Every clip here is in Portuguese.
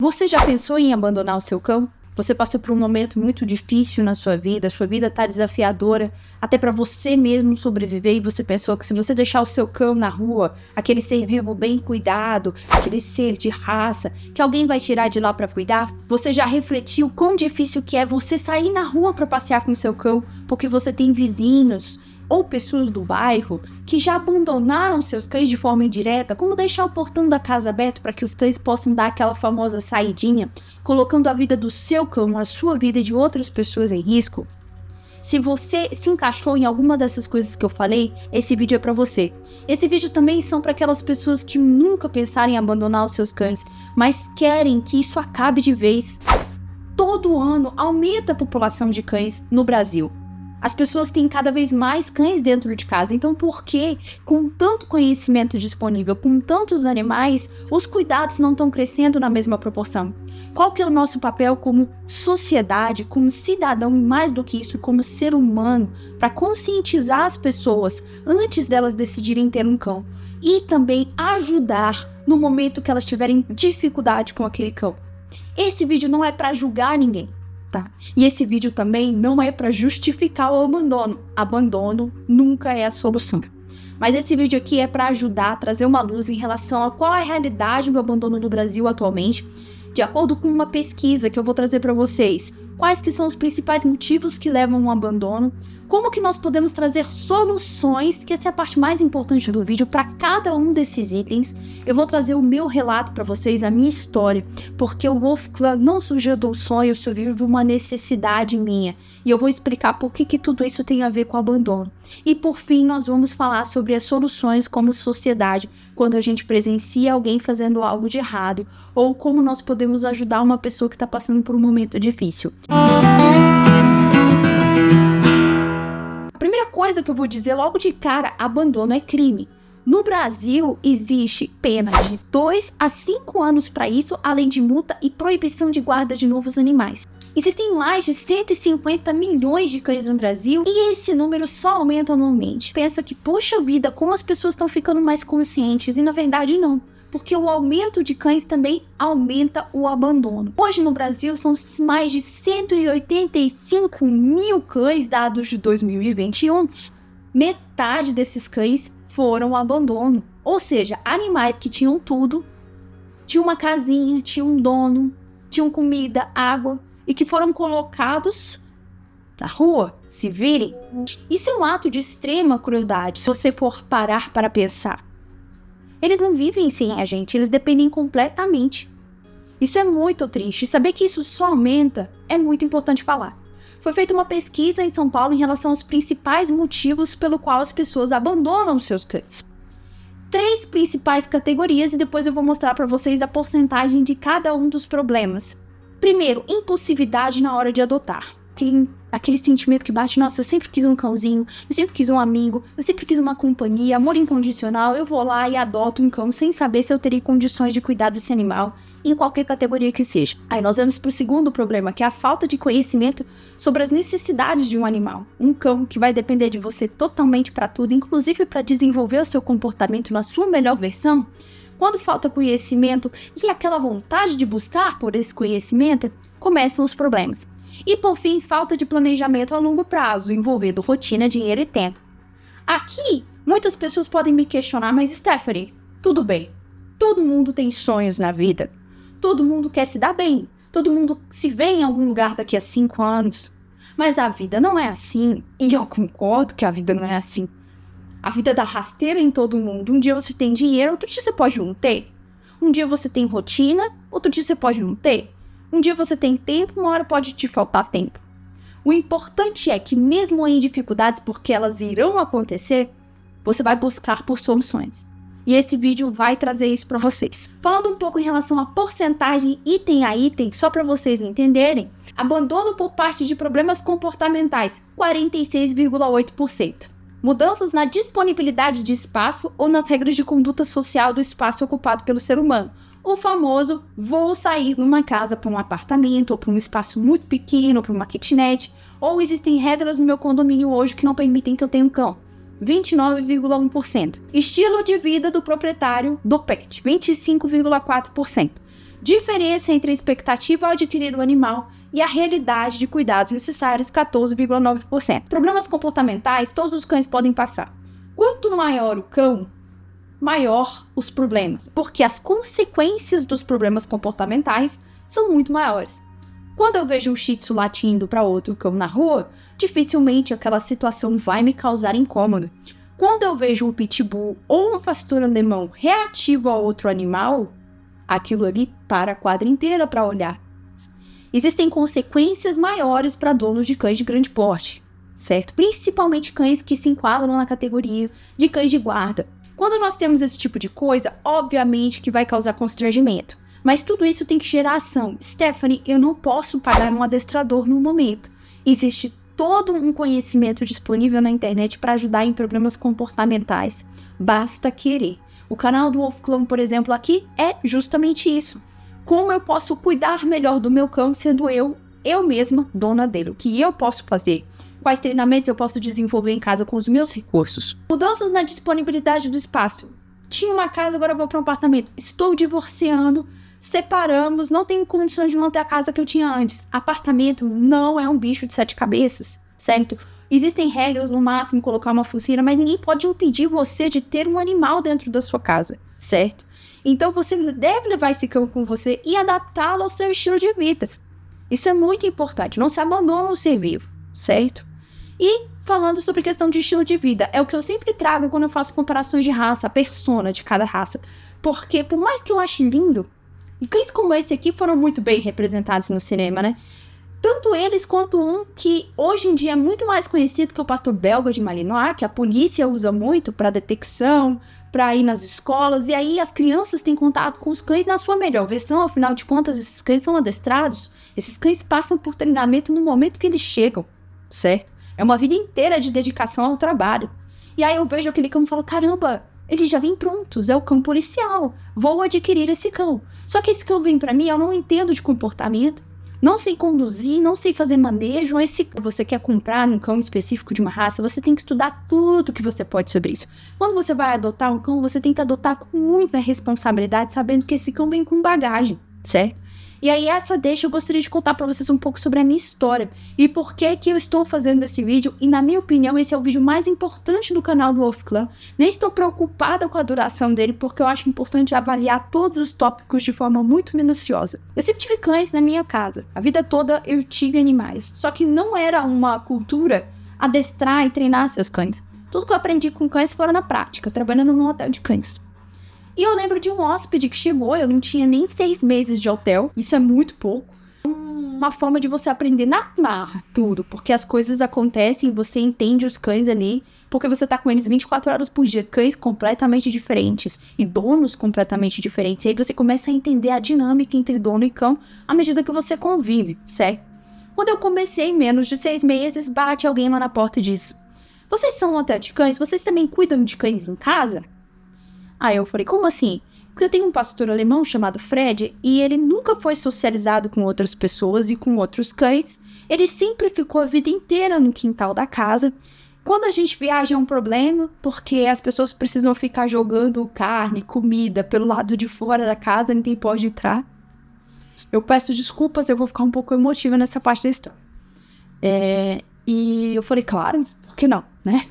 Você já pensou em abandonar o seu cão? Você passou por um momento muito difícil na sua vida está desafiadora, até para você mesmo sobreviver, e você pensou que se você deixar o seu cão na rua, aquele ser vivo bem cuidado, aquele ser de raça, que alguém vai tirar de lá para cuidar? Você já refletiu quão difícil que é você sair na rua para passear com o seu cão, porque você tem vizinhos ou pessoas do bairro que já abandonaram seus cães de forma indireta, como deixar o portão da casa aberto para que os cães possam dar aquela famosa saidinha, colocando a vida do seu cão, a sua vida e de outras pessoas em risco? Se você se encaixou em alguma dessas coisas que eu falei, esse vídeo é para você. Esse vídeo também são para aquelas pessoas que nunca pensaram em abandonar os seus cães, mas querem que isso acabe de vez. Todo ano aumenta a população de cães no Brasil. As pessoas têm cada vez mais cães dentro de casa, então por que, com tanto conhecimento disponível, com tantos animais, os cuidados não estão crescendo na mesma proporção? Qual que é o nosso papel como sociedade, como cidadão e mais do que isso, como ser humano, para conscientizar as pessoas antes delas decidirem ter um cão e também ajudar no momento que elas tiverem dificuldade com aquele cão? Esse vídeo não é para julgar ninguém. Tá? E esse vídeo também não é para justificar o abandono. Abandono nunca é a solução. Mas esse vídeo aqui é para ajudar a trazer uma luz em relação a qual é a realidade do abandono no Brasil atualmente, de acordo com uma pesquisa que eu vou trazer para vocês. Quais que são os principais motivos que levam ao abandono? Como que nós podemos trazer soluções, que essa é a parte mais importante do vídeo, para cada um desses itens. Eu vou trazer o meu relato para vocês, a minha história, porque o Wolf Clan não surgiu de um sonho, surgiu de uma necessidade minha. E eu vou explicar por que tudo isso tem a ver com o abandono. E por fim, nós vamos falar sobre as soluções como sociedade, quando a gente presencia alguém fazendo algo de errado, ou como nós podemos ajudar uma pessoa que está passando por um momento difícil. A primeira coisa que eu vou dizer logo de cara, abandono é crime. No Brasil, existe pena de 2 a 5 anos para isso, além de multa e proibição de guarda de novos animais. Existem mais de 150 milhões de cães no Brasil e esse número só aumenta anualmente. Pensa que, poxa vida, como as pessoas estão ficando mais conscientes, e na verdade não. Porque o aumento de cães também aumenta o abandono. Hoje no Brasil são mais de 185 mil cães dados de 2021. Metade desses cães foram abandono. Ou seja, animais que tinham tudo, tinham uma casinha, tinham um dono, tinham comida, água, e que foram colocados na rua, se virem. Isso é um ato de extrema crueldade, se você for parar para pensar. Eles não vivem sem a gente, eles dependem completamente. Isso é muito triste. Saber que isso só aumenta é muito importante falar. Foi feita uma pesquisa em São Paulo em relação aos principais motivos pelo qual as pessoas abandonam seus cães. 3 principais categorias e depois eu vou mostrar para vocês a porcentagem de cada um dos problemas. Primeiro, impulsividade na hora de adotar. Aquele sentimento que bate, nossa, eu sempre quis um cãozinho, eu sempre quis um amigo, eu sempre quis uma companhia, amor incondicional, eu vou lá e adoto um cão sem saber se eu teria condições de cuidar desse animal, em qualquer categoria que seja. Aí nós vamos para o segundo problema, que é a falta de conhecimento sobre as necessidades de um animal. Um cão que vai depender de você totalmente para tudo, inclusive para desenvolver o seu comportamento na sua melhor versão. Quando falta conhecimento e aquela vontade de buscar por esse conhecimento, começam os problemas. E por fim, falta de planejamento a longo prazo, envolvendo rotina, dinheiro e tempo. Aqui, muitas pessoas podem me questionar, mas Stephanie, tudo bem. Todo mundo tem sonhos na vida. Todo mundo quer se dar bem. Todo mundo se vê em algum lugar daqui a 5 anos. Mas a vida não é assim. E eu concordo que a vida não é assim. A vida dá rasteira em todo mundo. Um dia você tem dinheiro, outro dia você pode não ter. Um dia você tem rotina, outro dia você pode não ter. Um dia você tem tempo, uma hora pode te faltar tempo. O importante é que mesmo em dificuldades, porque elas irão acontecer, você vai buscar por soluções. E esse vídeo vai trazer isso para vocês. Falando um pouco em relação à porcentagem item a item, só para vocês entenderem, abandono por parte de problemas comportamentais, 46,8%. Mudanças na disponibilidade de espaço ou nas regras de conduta social do espaço ocupado pelo ser humano. O famoso, vou sair numa casa para um apartamento, ou para um espaço muito pequeno, para uma kitnet, ou existem regras no meu condomínio hoje que não permitem que eu tenha um cão. 29,1%. Estilo de vida do proprietário do pet, 25,4%. Diferença entre a expectativa ao adquirir o animal e a realidade de cuidados necessários, 14,9%. Problemas comportamentais, todos os cães podem passar. Quanto maior o cão, maior os problemas, porque as consequências dos problemas comportamentais são muito maiores. Quando eu vejo um Shih Tzu latindo para outro cão na rua, dificilmente aquela situação vai me causar incômodo. Quando eu vejo um Pitbull ou um pastor alemão reativo a outro animal, aquilo ali para a quadra inteira para olhar. Existem consequências maiores para donos de cães de grande porte, certo? Principalmente cães que se enquadram na categoria de cães de guarda. Quando nós temos esse tipo de coisa, obviamente que vai causar constrangimento. Mas tudo isso tem que gerar ação. Stephanie, eu não posso pagar um adestrador no momento. Existe todo um conhecimento disponível na internet para ajudar em problemas comportamentais. Basta querer. O canal do Wolf Clan, por exemplo, aqui é justamente isso. Como eu posso cuidar melhor do meu cão sendo eu mesma dona dele? O que eu posso fazer? Quais treinamentos eu posso desenvolver em casa com os meus recursos? Mudanças na disponibilidade do espaço. Tinha uma casa, agora vou para um apartamento. Estou divorciando, separamos, não tenho condições de manter a casa que eu tinha antes. Apartamento não é um bicho de 7 cabeças, certo? Existem regras, no máximo colocar uma focinheira, mas ninguém pode impedir você de ter um animal dentro da sua casa, certo? Então você deve levar esse cão com você e adaptá-lo ao seu estilo de vida. Isso é muito importante, não se abandona o ser vivo, certo? E falando sobre questão de estilo de vida, é o que eu sempre trago quando eu faço comparações de raça, a persona de cada raça. Porque por mais que eu ache lindo, e cães como esse aqui foram muito bem representados no cinema, né? Tanto eles quanto um que hoje em dia é muito mais conhecido que o pastor belga de Malinois, que a polícia usa muito para detecção, para ir nas escolas, e aí as crianças têm contato com os cães na sua melhor versão, afinal de contas esses cães são adestrados, esses cães passam por treinamento no momento que eles chegam, certo? É uma vida inteira de dedicação ao trabalho. E aí eu vejo aquele cão e falo, caramba, eles já vêm prontos, é o cão policial, vou adquirir esse cão. Só que esse cão vem para mim, eu não entendo de comportamento, não sei conduzir, não sei fazer manejo. Esse você quer comprar um cão específico de uma raça, você tem que estudar tudo que você pode sobre isso. Quando você vai adotar um cão, você tem que adotar com muita responsabilidade, sabendo que esse cão vem com bagagem, certo? E aí essa deixa eu gostaria de contar para vocês um pouco sobre a minha história e por que eu estou fazendo esse vídeo. E na minha opinião esse é o vídeo mais importante do canal do Wolf Clan. Nem estou preocupada com a duração dele porque eu acho importante avaliar todos os tópicos de forma muito minuciosa. Eu sempre tive cães na minha casa, a vida toda eu tive animais, só que não era uma cultura adestrar e treinar seus cães. Tudo que eu aprendi com cães foi na prática, trabalhando num hotel de cães. E eu lembro de um hóspede que chegou, eu não tinha nem 6 meses de hotel, isso é muito pouco. Uma forma de você aprender na marra tudo, porque as coisas acontecem, você entende os cães ali, porque você tá com eles 24 horas por dia, cães completamente diferentes e donos completamente diferentes. E aí você começa a entender a dinâmica entre dono e cão à medida que você convive, certo? Quando eu comecei em menos de 6 meses, bate alguém lá na porta e diz, vocês são um hotel de cães? Vocês também cuidam de cães em casa? Aí eu falei, como assim? Porque eu tenho um pastor alemão chamado Fred e ele nunca foi socializado com outras pessoas e com outros cães. Ele sempre ficou a vida inteira no quintal da casa. Quando a gente viaja é um problema, porque as pessoas precisam ficar jogando carne, comida pelo lado de fora da casa, ninguém pode entrar. Eu peço desculpas, eu vou ficar um pouco emotiva nessa parte da história. E eu falei, claro, por que não, né?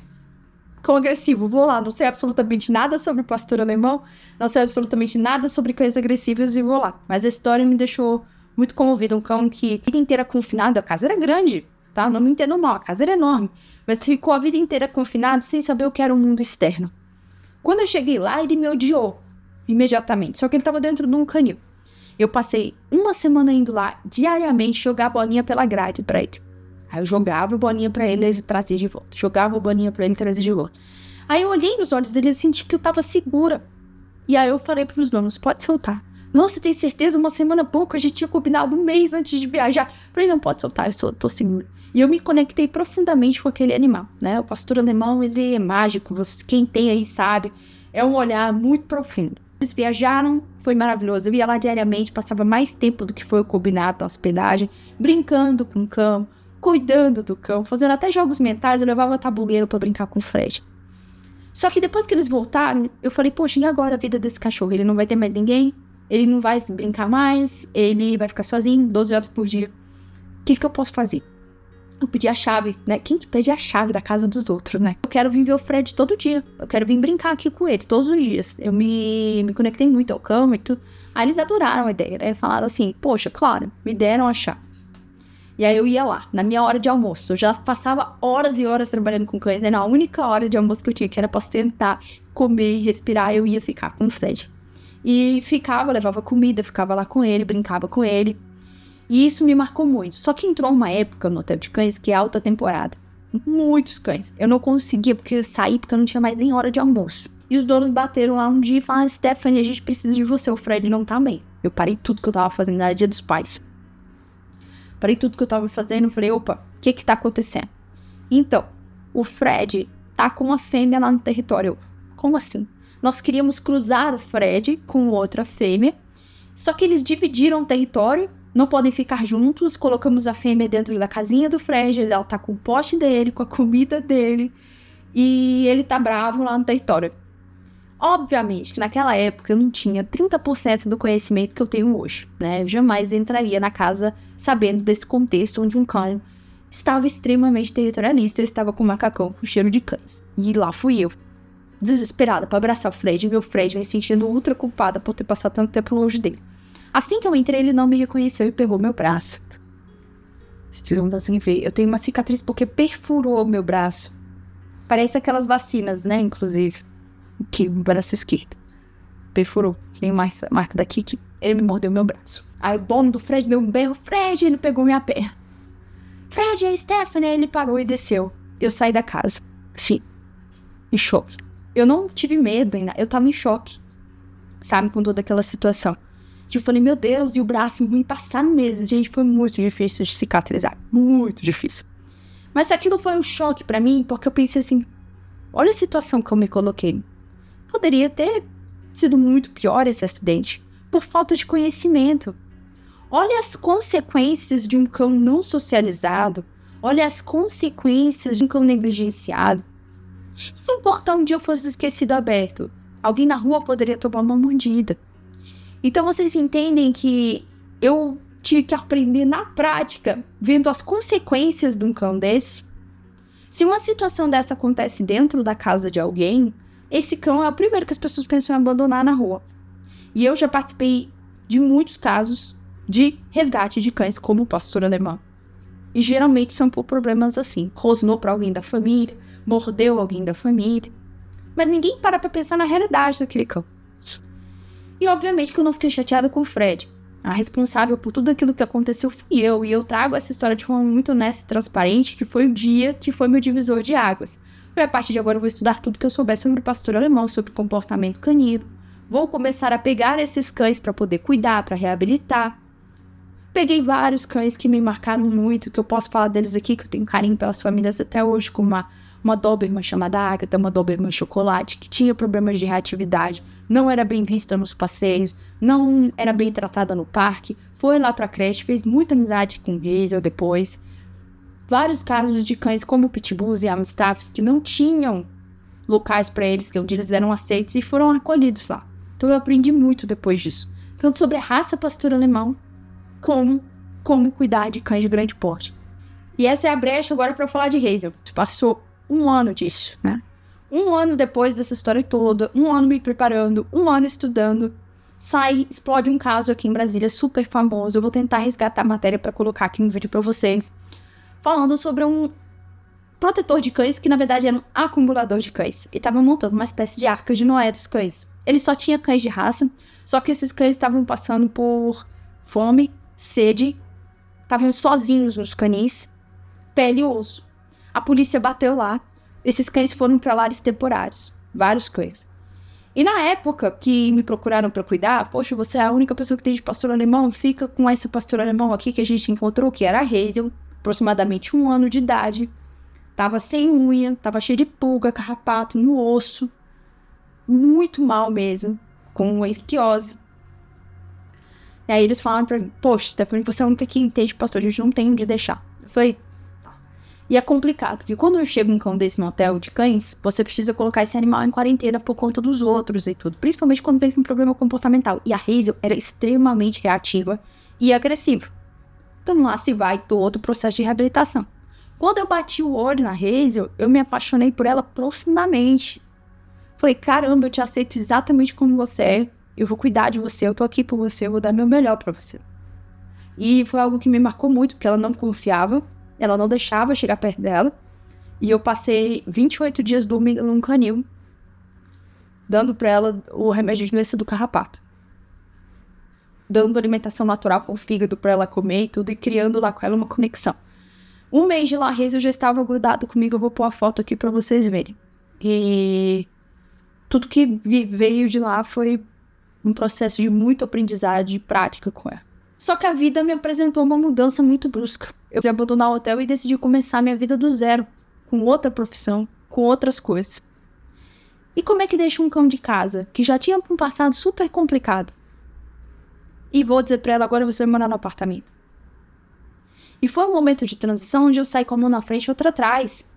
Cão agressivo, vou lá, não sei absolutamente nada sobre o pastor alemão, não sei absolutamente nada sobre cães agressivos e vou lá. Mas a história me deixou muito comovida, um cão que a vida inteira confinado, a casa era grande, tá? Não me entendo mal, a casa era enorme, mas ficou a vida inteira confinado sem saber o que era o mundo externo. Quando eu cheguei lá, ele me odiou imediatamente, só que ele estava dentro de um canil. Eu passei uma semana indo lá, diariamente, jogar bolinha pela grade pra ele. Aí eu jogava a bolinha pra ele, ele trazia de volta. Jogava a bolinha pra ele, trazia de volta. Aí eu olhei nos olhos dele e senti que eu tava segura. E aí eu falei pros donos, pode soltar. Não, você tem certeza? Uma semana pouco, a gente tinha combinado um mês antes de viajar. Eu falei, não, pode soltar, tô segura. E eu me conectei profundamente com aquele animal, né? O pastor alemão, ele é mágico, quem tem aí sabe. É um olhar muito profundo. Eles viajaram, foi maravilhoso. Eu ia lá diariamente, passava mais tempo do que foi o combinado na hospedagem, brincando com o cão, cuidando do cão, fazendo até jogos mentais. Eu levava tabuleiro pra brincar com o Fred. Só que depois que eles voltaram, eu falei, poxa, e agora a vida desse cachorro? Ele não vai ter mais ninguém? ele não vai brincar mais, ele vai ficar sozinho 12 horas por dia. O que eu posso fazer? Eu pedi a chave, né? Quem que pede a chave da casa dos outros, né? Eu quero vir ver o Fred todo dia. Eu quero vir brincar aqui com ele todos os dias. Eu me conectei muito ao cão e tudo. Aí eles adoraram a ideia, né? Falaram assim, poxa, claro, me deram a chave. E aí eu ia lá, na minha hora de almoço. Eu já passava horas e horas trabalhando com cães. Era a única hora de almoço que eu tinha, que era pra sentar, comer e respirar. Eu ia ficar com o Fred. E ficava, levava comida, ficava lá com ele, brincava com ele. E isso me marcou muito. Só que entrou uma época no hotel de cães que é alta temporada. Muitos cães. Eu não conseguia porque eu saí porque eu não tinha mais nem hora de almoço. E os donos bateram lá um dia e falaram, Stephanie, a gente precisa de você, o Fred não tá bem. Eu parei tudo que eu tava fazendo, era Dia dos Pais. Parei tudo que eu tava fazendo e falei, opa, o que tá acontecendo? Então, o Fred tá com uma fêmea lá no território. Como assim? Nós queríamos cruzar o Fred com outra fêmea, só que eles dividiram o território, não podem ficar juntos, colocamos a fêmea dentro da casinha do Fred, ela tá com o pote dele, com a comida dele, e ele tá bravo lá no território. Obviamente que naquela época eu não tinha 30% do conhecimento que eu tenho hoje, né? Eu jamais entraria na casa sabendo desse contexto onde um cão estava extremamente territorialista, eu estava com um macacão com cheiro de cães. E lá fui eu, desesperada para abraçar o Fred, e ver o Fred me sentindo ultra culpada por ter passado tanto tempo longe dele. Assim que eu entrei, ele não me reconheceu e pegou meu braço. Vocês vão assim ver, eu tenho uma cicatriz porque perfurou meu braço. Parece aquelas vacinas, né, inclusive. Que o braço esquerdo perfurou. Tem mais marca daqui que ele me mordeu meu braço. Aí o dono do Fred deu um berro. Fred, ele pegou minha perna. Fred, é a Stephanie. Ele parou e desceu. Eu saí da casa. Sim. Em choque. Eu não tive medo ainda. Eu tava em choque. Sabe, com toda aquela situação. E eu falei, meu Deus, e o braço ruim passaram meses. Gente, foi muito difícil de cicatrizar. Muito difícil. Mas aquilo foi um choque pra mim, porque eu pensei assim, olha a situação que eu me coloquei. Poderia ter sido muito pior esse acidente, por falta de conhecimento. Olha as consequências de um cão não socializado. Olha as consequências de um cão negligenciado. Se um portão um dia fosse esquecido aberto, alguém na rua poderia tomar uma mordida. Então vocês entendem que eu tive que aprender na prática, vendo as consequências de um cão desse. Se uma situação dessa acontece dentro da casa de alguém, esse cão é o primeiro que as pessoas pensam em abandonar na rua. E eu já participei de muitos casos de resgate de cães como pastor alemão. E geralmente são por problemas assim. Rosnou para alguém da família, mordeu alguém da família. Mas ninguém para pensar na realidade daquele cão. E obviamente que eu não fiquei chateada com o Fred. A responsável por tudo aquilo que aconteceu fui eu. E eu trago essa história de forma muito honesta e transparente, que foi o dia que foi meu divisor de águas. A partir de agora eu vou estudar tudo que eu souber sobre pastor alemão, sobre comportamento canino. Vou começar a pegar esses cães para poder cuidar, para reabilitar. Peguei vários cães que me marcaram muito, que eu posso falar deles aqui, que eu tenho carinho pelas famílias até hoje, como uma Doberman chamada Agatha, uma Doberman Chocolate, que tinha problemas de reatividade, não era bem vista nos passeios, não era bem tratada no parque, foi lá pra creche, fez muita amizade com o Hazel depois. Vários casos de cães como Pitbulls e Amstaffs que não tinham locais para eles, onde eles eram aceitos e foram acolhidos lá. Então eu aprendi muito depois disso. Tanto sobre a raça pastor alemão, como cuidar de cães de grande porte. E essa é a brecha agora para falar de Hazel. Passou um ano disso, né? Um ano depois dessa história toda, um ano me preparando, um ano estudando, explode um caso aqui em Brasília super famoso. Eu vou tentar resgatar a matéria para colocar aqui no vídeo para vocês. Falando sobre um protetor de cães que na verdade era um acumulador de cães. E estava montando uma espécie de arca de Noé dos cães. Ele só tinha cães de raça, só que esses cães estavam passando por fome, sede, estavam sozinhos nos canis, pele e osso. A polícia bateu lá, esses cães foram para lares temporários, vários cães. E na época que me procuraram para cuidar, poxa, você é a única pessoa que tem de pastor alemão, fica com esse pastor alemão aqui que a gente encontrou, que era a Hazel, aproximadamente 1 ano de idade, tava sem unha, tava cheio de pulga, carrapato no osso, muito mal mesmo, com erquiose. E aí eles falaram pra mim, poxa, Stephanie, você é a única que entende, pastor, a gente não tem onde deixar. Eu falei, tá. E é complicado, porque quando eu chego um cão desse no hotel de cães, você precisa colocar esse animal em quarentena por conta dos outros e tudo. Principalmente quando vem com um problema comportamental. E a Hazel era extremamente reativa e agressiva. Então lá se vai todo o processo de reabilitação. Quando eu bati o olho na Hazel, eu me apaixonei por ela profundamente. Falei, caramba, eu te aceito exatamente como você é. Eu vou cuidar de você, eu tô aqui por você, eu vou dar meu melhor pra você. E foi algo que me marcou muito, porque ela não confiava. Ela não deixava eu chegar perto dela. E eu passei 28 dias dormindo num canil, dando pra ela o remédio de doença do carrapato. Dando alimentação natural com o fígado pra ela comer e tudo, e criando lá com ela uma conexão. Um mês de lá, a Hazel já estava grudado comigo. Eu vou pôr a foto aqui pra vocês verem. E tudo que veio de lá foi um processo de muito aprendizado e prática com ela. Só que a vida me apresentou uma mudança muito brusca. Eu decidi abandonar o hotel e decidi começar minha vida do zero, com outra profissão, com outras coisas. E como é que deixa um cão de casa, que já tinha um passado super complicado, e vou dizer pra ela, agora você vai morar no apartamento? E foi um momento de transição onde eu saí com a mão na frente e outra atrás.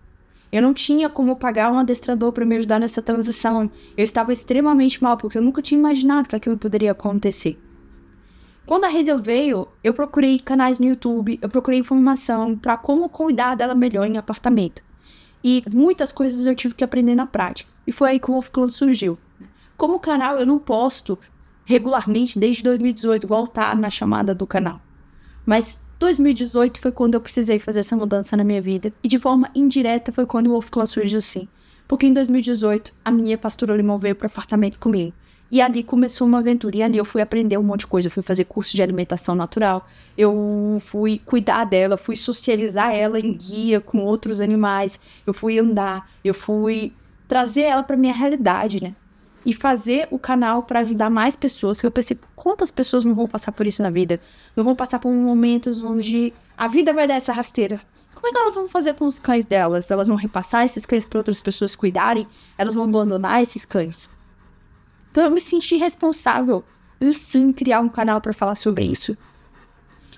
Eu não tinha como pagar um adestrador para me ajudar nessa transição. Eu estava extremamente mal, porque eu nunca tinha imaginado que aquilo poderia acontecer. Quando a Hazel veio, eu procurei canais no YouTube, eu procurei informação para como cuidar dela melhor em apartamento. E muitas coisas eu tive que aprender na prática. E foi aí que o Wolf Clan surgiu. Como canal, eu não posto regularmente desde 2018, igual tá na chamada do canal. Mas 2018 foi quando eu precisei fazer essa mudança na minha vida. E de forma indireta foi quando o Wolf Clan surgiu sim. Porque em 2018, a minha pastora Limão veio para o apartamento comigo. E ali começou uma aventura. E ali eu fui aprender um monte de coisa. Eu fui fazer curso de alimentação natural. Eu fui cuidar dela. Fui socializar ela em guia com outros animais. Eu fui andar. Eu fui trazer ela para minha realidade, né? E fazer o canal para ajudar mais pessoas. Eu pensei, quantas pessoas não vão passar por isso na vida? Não vão passar por momentos onde a vida vai dar essa rasteira. Como é que elas vão fazer com os cães delas? Elas vão repassar esses cães para outras pessoas cuidarem? Elas vão abandonar esses cães? Então eu me senti responsável em sim criar um canal para falar sobre isso.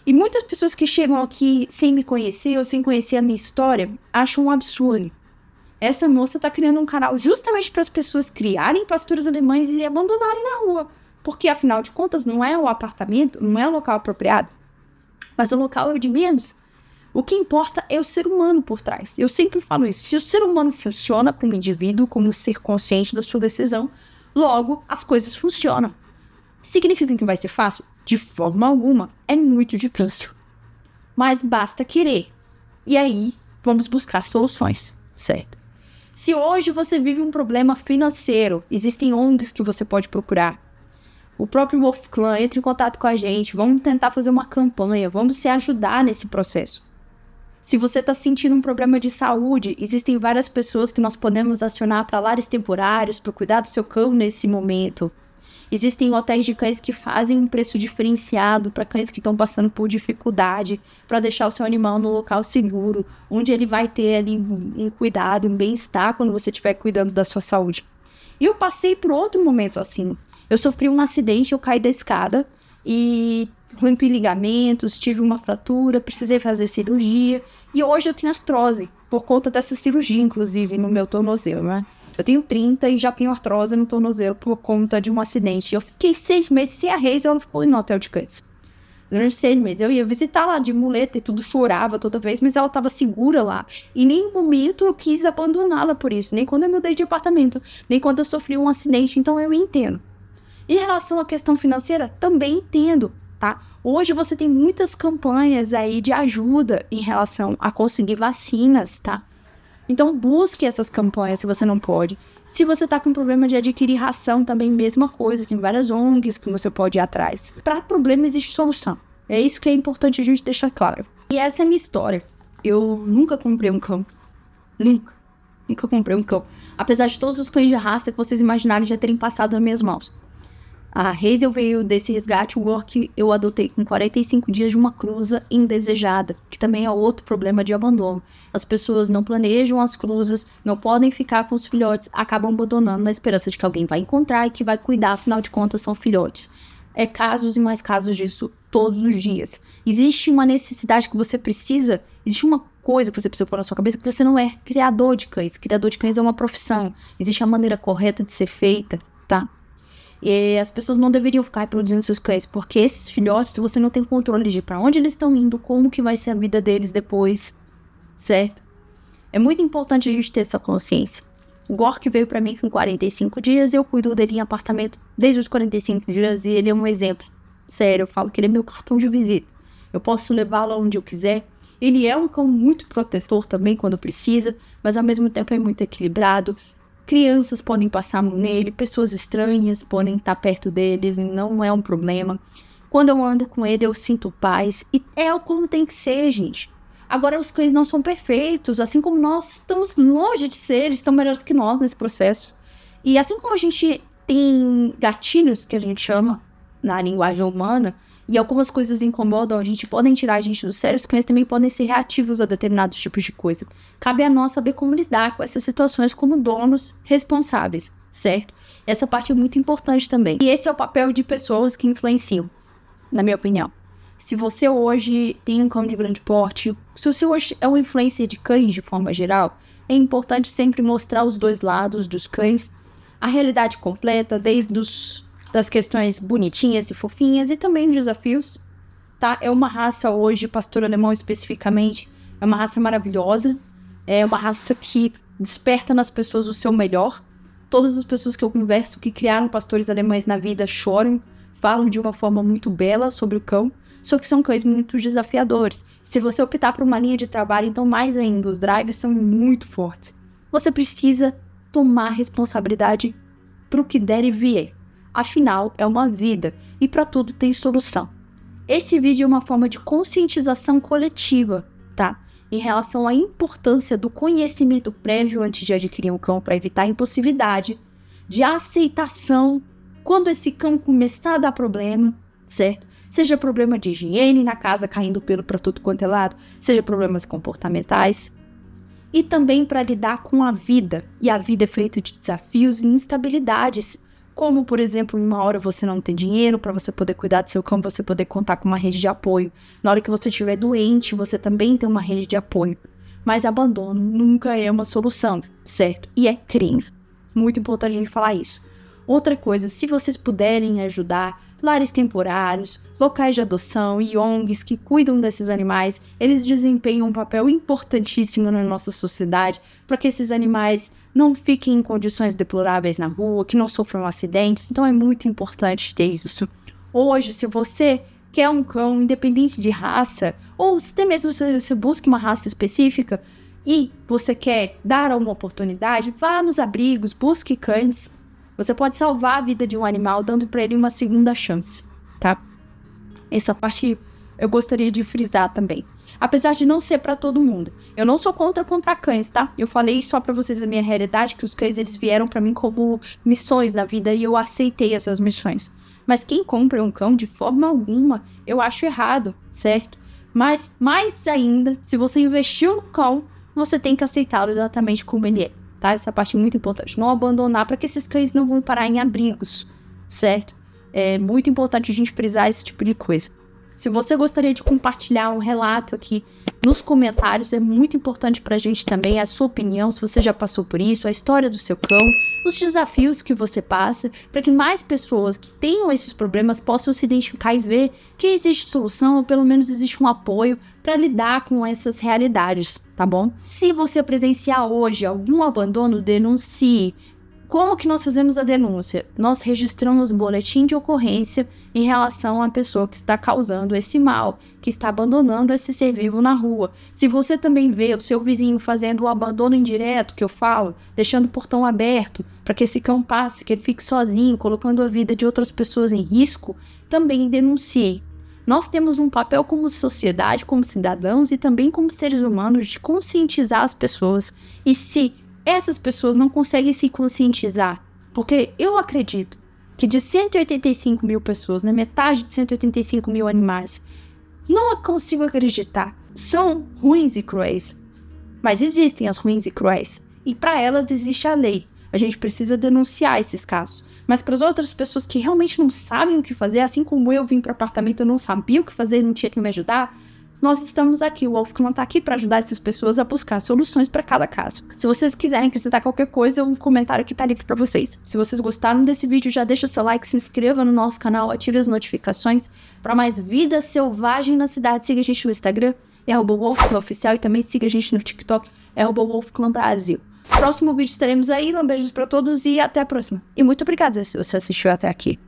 E muitas pessoas que chegam aqui sem me conhecer ou sem conhecer a minha história acham um absurdo. Essa moça tá criando um canal justamente para as pessoas criarem pastoras alemães e abandonarem na rua. Porque afinal de contas não é o apartamento, não é o local apropriado. Mas o local é o de menos. O que importa é o ser humano por trás. Eu sempre falo isso. Se o ser humano funciona como indivíduo, como ser consciente da sua decisão, logo, as coisas funcionam. Significa que vai ser fácil? De forma alguma. É muito difícil. Mas basta querer. E aí, vamos buscar soluções, certo? Se hoje você vive um problema financeiro, existem ONGs que você pode procurar. O próprio Wolf Clan entra em contato com a gente. Vamos tentar fazer uma campanha. Vamos se ajudar nesse processo. Se você está sentindo um problema de saúde, existem várias pessoas que nós podemos acionar para lares temporários, para cuidar do seu cão nesse momento. Existem hotéis de cães que fazem um preço diferenciado para cães que estão passando por dificuldade, para deixar o seu animal no local seguro, onde ele vai ter ali um cuidado, um bem-estar quando você estiver cuidando da sua saúde. E eu passei por outro momento assim. Eu sofri um acidente, eu caí da escada e rompi ligamentos, tive uma fratura, precisei fazer cirurgia e hoje eu tenho artrose por conta dessa cirurgia, inclusive, no meu tornozelo, né? Eu tenho 30 e já tenho artrose no tornozelo por conta de um acidente. Eu fiquei 6 meses sem a Hazel, ela ficou no hotel de cães. Durante 6 meses. Eu ia visitar lá de muleta e tudo, chorava toda vez, mas ela estava segura lá. E em nenhum momento eu quis abandoná-la por isso, nem quando eu mudei de apartamento, nem quando eu sofri um acidente, então eu entendo. Em relação à questão financeira, também entendo, tá? Hoje você tem muitas campanhas aí de ajuda em relação a conseguir vacinas, tá? Então busque essas campanhas se você não pode. Se você tá com problema de adquirir ração, também mesma coisa. Tem várias ONGs que você pode ir atrás. Para problema existe solução. É isso que é importante a gente deixar claro. E essa é a minha história. Eu nunca comprei um cão. Nunca comprei um cão. Apesar de todos os cães de raça que vocês imaginarem já terem passado nas minhas mãos. A Hazel veio desse resgate, o Gore que eu adotei com 45 dias de uma cruza indesejada, que também é outro problema de abandono. As pessoas não planejam as cruzas, não podem ficar com os filhotes, acabam abandonando na esperança de que alguém vai encontrar e que vai cuidar, afinal de contas são filhotes. É casos e mais casos disso todos os dias. Existe uma necessidade que você precisa, existe uma coisa que você precisa pôr na sua cabeça, que você não é criador de cães. Criador de cães é uma profissão. Existe a maneira correta de ser feita, tá? E as pessoas não deveriam ficar reproduzindo seus cães, porque esses filhotes, se você não tem controle de para onde eles estão indo, como que vai ser a vida deles depois, certo? É muito importante a gente ter essa consciência. O Gork veio pra mim com 45 dias e eu cuido dele em apartamento desde os 45 dias e ele é um exemplo. Sério, eu falo que ele é meu cartão de visita. Eu posso levá-lo onde eu quiser. Ele é um cão muito protetor também quando precisa, mas ao mesmo tempo é muito equilibrado. Crianças podem passar a mão nele, pessoas estranhas podem estar perto dele, não é um problema. Quando eu ando com ele, eu sinto paz. E é como tem que ser, gente. Agora, os cães não são perfeitos, assim como nós estamos longe de ser, eles estão melhores que nós nesse processo. E assim como a gente tem gatilhos, que a gente chama na linguagem humana, e algumas coisas incomodam a gente, podem tirar a gente do sério, os cães também podem ser reativos a determinados tipos de coisa. Cabe a nós saber como lidar com essas situações como donos responsáveis, certo? Essa parte é muito importante também. E esse é o papel de pessoas que influenciam, na minha opinião. Se você hoje tem um cão de grande porte, se você hoje é um influencer de cães de forma geral, é importante sempre mostrar os dois lados dos cães, a realidade completa, desde das questões bonitinhas e fofinhas e também os desafios, tá? É uma raça hoje, pastor alemão especificamente, é uma raça maravilhosa, é uma raça que desperta nas pessoas o seu melhor. Todas as pessoas que eu converso que criaram pastores alemães na vida choram, falam de uma forma muito bela sobre o cão, só que são cães muito desafiadores. Se você optar por uma linha de trabalho, então mais ainda, os drives são muito fortes. Você precisa tomar responsabilidade para o que der e vier. Afinal, é uma vida e para tudo tem solução. Esse vídeo é uma forma de conscientização coletiva, tá? Em relação à importância do conhecimento prévio antes de adquirir um cão para evitar a impossibilidade de aceitação quando esse cão começar a dar problema, certo? Seja problema de higiene na casa caindo pelo para tudo quanto é lado, seja problemas comportamentais. E também para lidar com a vida. E a vida é feita de desafios e instabilidades. Como, por exemplo, em uma hora você não tem dinheiro para você poder cuidar do seu cão, você poder contar com uma rede de apoio. Na hora que você estiver doente, você também tem uma rede de apoio. Mas abandono nunca é uma solução, certo? E é crime. Muito importante a gente falar isso. Outra coisa, se vocês puderem ajudar, lares temporários, locais de adoção e ONGs que cuidam desses animais, eles desempenham um papel importantíssimo na nossa sociedade para que esses animais não fiquem em condições deploráveis na rua, que não sofram acidentes. Então é muito importante ter isso. Hoje, se você quer um cão independente de raça, ou até mesmo se você busca uma raça específica e você quer dar uma oportunidade, vá nos abrigos, busque cães. Você pode salvar a vida de um animal dando para ele uma segunda chance, tá? Essa parte eu gostaria de frisar também. Apesar de não ser para todo mundo. Eu não sou contra comprar cães, tá? Eu falei só para vocês a minha realidade, que os cães eles vieram para mim como missões na vida e eu aceitei essas missões. Mas quem compra um cão de forma alguma, eu acho errado, certo? Mas mais ainda, se você investiu no cão, você tem que aceitá-lo exatamente como ele é. Tá? Essa parte é muito importante. Não abandonar para que esses cães não vão parar em abrigos, certo? É muito importante a gente frisar esse tipo de coisa. Se você gostaria de compartilhar um relato aqui nos comentários, é muito importante pra gente também a sua opinião, se você já passou por isso, a história do seu cão, os desafios que você passa, para que mais pessoas que tenham esses problemas possam se identificar e ver que existe solução, ou pelo menos existe um apoio para lidar com essas realidades, tá bom? Se você presenciar hoje algum abandono, denuncie. Como que nós fazemos a denúncia? Nós registramos um boletim de ocorrência em relação à pessoa que está causando esse mal, que está abandonando esse ser vivo na rua. Se você também vê o seu vizinho fazendo o abandono indireto, que eu falo, deixando o portão aberto para que esse cão passe, que ele fique sozinho, colocando a vida de outras pessoas em risco, também denuncie. Nós temos um papel como sociedade, como cidadãos e também como seres humanos de conscientizar as pessoas. E se essas pessoas não conseguem se conscientizar, porque eu acredito que de 185 mil pessoas, na metade de 185 mil animais, não consigo acreditar, são ruins e cruéis. Mas existem as ruins e cruéis, e para elas existe a lei. A gente precisa denunciar esses casos. Mas para as outras pessoas que realmente não sabem o que fazer, assim como eu vim para o apartamento, eu não sabia o que fazer, não tinha que me ajudar, nós estamos aqui, o Wolf Clan tá aqui para ajudar essas pessoas a buscar soluções para cada caso. Se vocês quiserem acrescentar qualquer coisa, um comentário aqui tá livre para vocês. Se vocês gostaram desse vídeo, já deixa seu like, se inscreva no nosso canal, ative as notificações para mais vida selvagem na cidade. Siga a gente no Instagram, @WolfClanOficial, e também siga a gente no TikTok, @WolfClanBrasil. Próximo vídeo estaremos aí, beijos para todos e até a próxima. E muito obrigada se você assistiu até aqui.